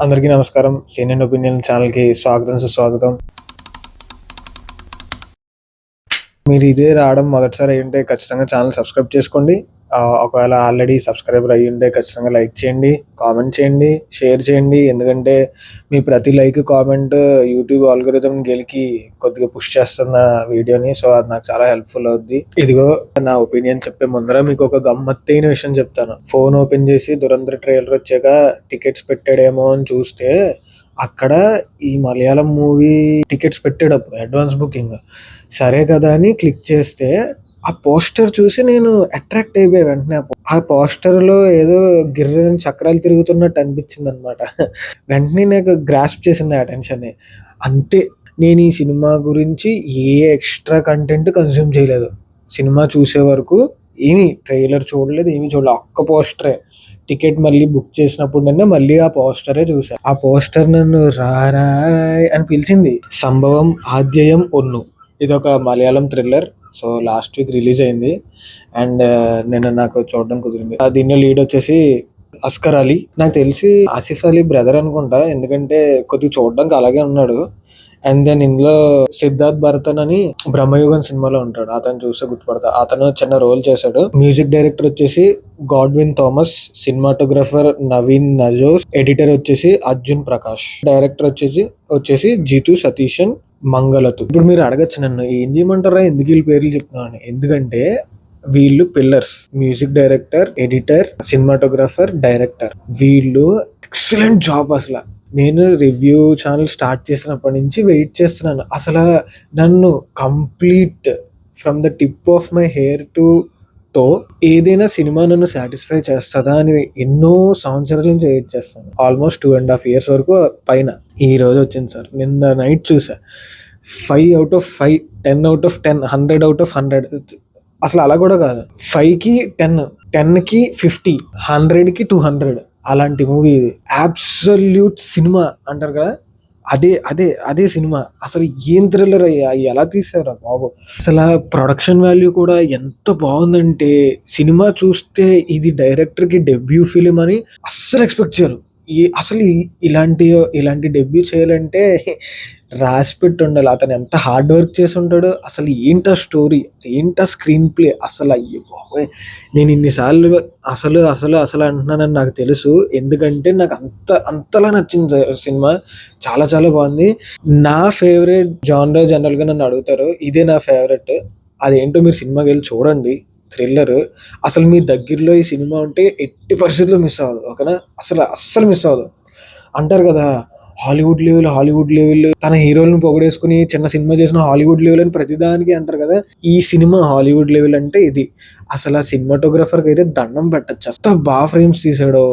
అందరికీ నమస్కారం. Senior opinion ఛానల్‌కి స్వాగతం, సుస్వాగతం. మీరు ఇదే రావడం మొదటిసారి అయ్యుంటే ఖచ్చితంగా ఛానల్ సబ్స్క్రైబ్ చేసుకోండి. ఒకవేళ ఆల్రెడీ సబ్స్క్రైబర్ అయ్యుంటే ఖచ్చితంగా లైక్ చేయండి, కామెంట్ చేయండి, షేర్ చేయండి. ఎందుకంటే మీ ప్రతి లైక్, కామెంట్ యూట్యూబ్ ఆల్గోరిథం గెలికి కొద్దిగా పుష్ చేస్తున్న వీడియోని. సో అది నాకు చాలా హెల్ప్ఫుల్ అవుద్ది. ఇదిగో నా ఒపీనియన్ చెప్పే ముందర మీకు ఒక గమ్మత్తైన విషయం చెప్తాను. ఫోన్ ఓపెన్ చేసి దురంధర్ ట్రైలర్ వచ్చాక టికెట్స్ పెట్టాడేమో అని చూస్తే అక్కడ ఈ మలయాళం మూవీ టికెట్స్ పెట్టేటప్పుడు అడ్వాన్స్ బుకింగ్ సరే కదా అని క్లిక్ చేస్తే ఆ పోస్టర్ చూసి నేను అట్రాక్ట్ అయిపోయా వెంటనే. ఆ పోస్టర్లో ఏదో గిర్రని చక్రాలు తిరుగుతున్నట్టు అనిపించింది అనమాట. వెంటనే నాకు గ్రాస్ప్ చేసింది ఆ టెన్షన్. అంతే, నేను ఈ సినిమా గురించి ఏ ఎక్స్ట్రా కంటెంట్ కన్జ్యూమ్ చేయలేదు. సినిమా చూసే వరకు ఏమి ట్రైలర్ చూడలేదు, ఏమీ చూడలేదు. ఒక్క పోస్టరే. టికెట్ మళ్ళీ బుక్ చేసినప్పుడు మళ్ళీ ఆ పోస్టరే చూసా. ఆ పోస్టర్ నన్ను రారాయ్ అని పిలిచింది. సంభవం ఆద్యయం ఒన్ను. ఇదొక Malayalam thriller. So last week release అయింది అండ్ నిన్న నాకు చూడడం కుదిరింది. దీనిలో లీడ్ వచ్చేసి అస్కర్ అలీ. నాకు తెలిసి ఆసిఫ్ అలీ బ్రదర్ అనుకుంటా, ఎందుకంటే కొద్దిగా చూడడానికి అలాగే ఉన్నాడు. అండ్ దెన్ ఇందులో సిద్ధార్థ్ భరతన్ అని బ్రహ్మయుగం సినిమాలో ఉంటాడు. అతను చూస్తే గుర్తుపడతా. అతను చిన్న రోల్ చేశాడు. మ్యూజిక్ డైరెక్టర్ వచ్చేసి గాడ్విన్ థామస్, సినిమాటోగ్రఫర్ నవీన్ నజోస్, ఎడిటర్ వచ్చేసి అర్జున్ ప్రకాష్, డైరెక్టర్ వచ్చేసి జీతు సతీషన్ మంగళతు. ఇప్పుడు మీరు అడగచ్చు నన్ను, ఏం చేయమంటారా, ఎందుకు వీళ్ళ పేర్లు చెప్తున్నాను? ఎందుకంటే వీళ్ళు pillars. Music director, editor, cinematographer, director. వీళ్ళు ఎక్సలెంట్ జాబ్. అసలు నేను రివ్యూ ఛానల్ స్టార్ట్ చేసినప్పటి నుంచి వెయిట్ చేస్తున్నాను. అసలు నన్ను complete from the tip of my hair to toe ఏదైనా సినిమా నన్ను సాటిస్ఫై చేస్తుందా అని ఎన్నో సంవత్సరాల నుంచి వెయిట్ చేస్తాను. ఆల్మోస్ట్ 2.5 years వరకు పైన. ఈ రోజు వచ్చింది సార్. నిన్న నైట్ చూసా. 5 out of 5, 10 out of 10, 100 out of 100. అసలు అలా కూడా కాదు. 5కి 10, 10కి 50, 100కి 200 అలాంటి మూవీ ఇది. అబ్సల్యూట్ సినిమా అంటారు కదా, అదే సినిమా. అసలు ఏం థ్రిల్లర్ అయ్యా, ఎలా తీసారా బాబు. అసలు ప్రొడక్షన్ వాల్యూ కూడా ఎంత బాగుందంటే సినిమా చూస్తే ఇది డైరెక్టర్కి డెబ్యూ ఫిలిం అని అస్సలు ఎక్స్పెక్ట్ చేయరు. అసలు ఇలాంటి డెబ్యూ చేయాలంటే రాసి పెట్టి ఉండాలి. అతను ఎంత హార్డ్ వర్క్ చేసి ఉంటాడో. అసలు ఏంటా స్టోరీ, ఏంటా స్క్రీన్ ప్లే. అసలు అయ్యో బాబోయ్, నేను ఇన్నిసార్లు అసలు అంటున్నానని నాకు తెలుసు. ఎందుకంటే నాకు అంతలా నచ్చింది సినిమా. చాలా చాలా బాగుంది. నా ఫేవరెట్ జానర్ జనరల్గా నన్ను అడుగుతారు, ఇదే నా ఫేవరెట్. అదేంటో మీరు సినిమాకి వెళ్ళి చూడండి. థ్రిల్లర్. అసలు మీ దగ్గరలో ఈ సినిమా ఉంటే ఎట్టి పరిస్థితుల్లో మిస్ అవ్వదు. ఓకేనా? అస్సలు మిస్ అవ్వదు. అంటారు కదా, హాలీవుడ్ లెవెల్ తన హీరోలను పొగడేసుకుని చిన్న సినిమా చేసిన హాలీవుడ్ లెవెల్ అని ప్రతిదానికి అంటారు కదా. ఈ సినిమా హాలీవుడ్ లెవెల్ అంటే ఇది. అసలు ఆ సినిమాటోగ్రఫర్కి అయితే దండం పెట్టచ్చు. అంత బాగా ఫ్రేమ్స్ తీసాడు.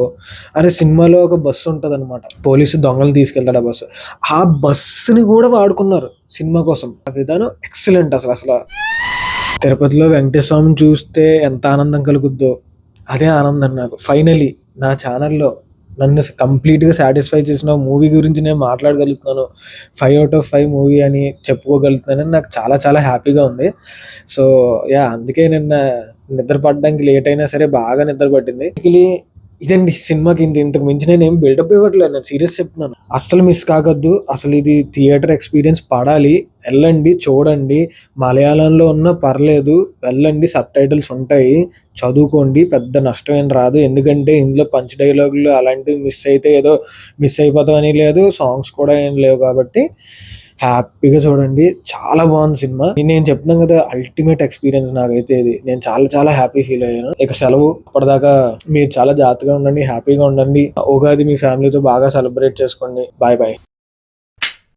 అరే, సినిమాలో ఒక బస్సు ఉంటుంది అనమాట, పోలీసు దొంగలు తీసుకెళ్తాడు ఆ బస్సు. ఆ బస్సుని కూడా వాడుకున్నారు సినిమా కోసం. ఆ విధానం ఎక్సలెంట్. అసలు తిరుపతిలో వెంకటేశ్వర స్వామిని చూస్తే ఎంత ఆనందం కలుగుద్దో అదే ఆనందం నాకు. ఫైనలీ నా ఛానల్లో నన్ను కంప్లీట్గా సాటిస్ఫై చేసిన మూవీ గురించి నేను మాట్లాడగలుగుతున్నాను. 5 out of 5 మూవీ అని చెప్పుకోగలుగుతున్నానని నాకు చాలా చాలా హ్యాపీగా ఉంది. సో అందుకే నిన్న నిద్ర పడడానికి లేట్ అయినా సరే బాగా నిద్ర పట్టింది. ఇదండి సినిమాకి. ఇంతకు మించి నేను ఏం బిల్డప్ ఇవ్వట్లేదు, నేను సీరియస్ చెప్తున్నాను. అస్సలు మిస్ కాకద్దు. అసలు ఇది థియేటర్ ఎక్స్పీరియన్స్ పడాలి. వెళ్ళండి, చూడండి. మలయాళంలో ఉన్నా పర్లేదు, వెళ్ళండి. సబ్‌టైటిల్స్ ఉంటాయి, చదువుకోండి. పెద్ద నష్టం ఏం రాదు. ఎందుకంటే ఇందులో పంచ్ డైలాగులు అలాంటివి మిస్ అయితే ఏదో మిస్ అయిపోతామని లేదు, సాంగ్స్ కూడా ఏం లేవు. కాబట్టి హ్యాపీగా చూడండి. చాలా బాగుంది సినిమా. నేను చెప్తున్నాను కదా, అల్టిమేట్ ఎక్స్పీరియన్స్ నాకైతే ఇది. నేను చాలా చాలా హ్యాపీ ఫీల్ అయ్యాను. ఇక సెలవు. అప్పటిదాకా మీరు చాలా జాగ్రత్తగా ఉండండి, హ్యాపీగా ఉండండి. ఉగాది మీ ఫ్యామిలీతో బాగా సెలబ్రేట్ చేసుకోండి. Bye bye.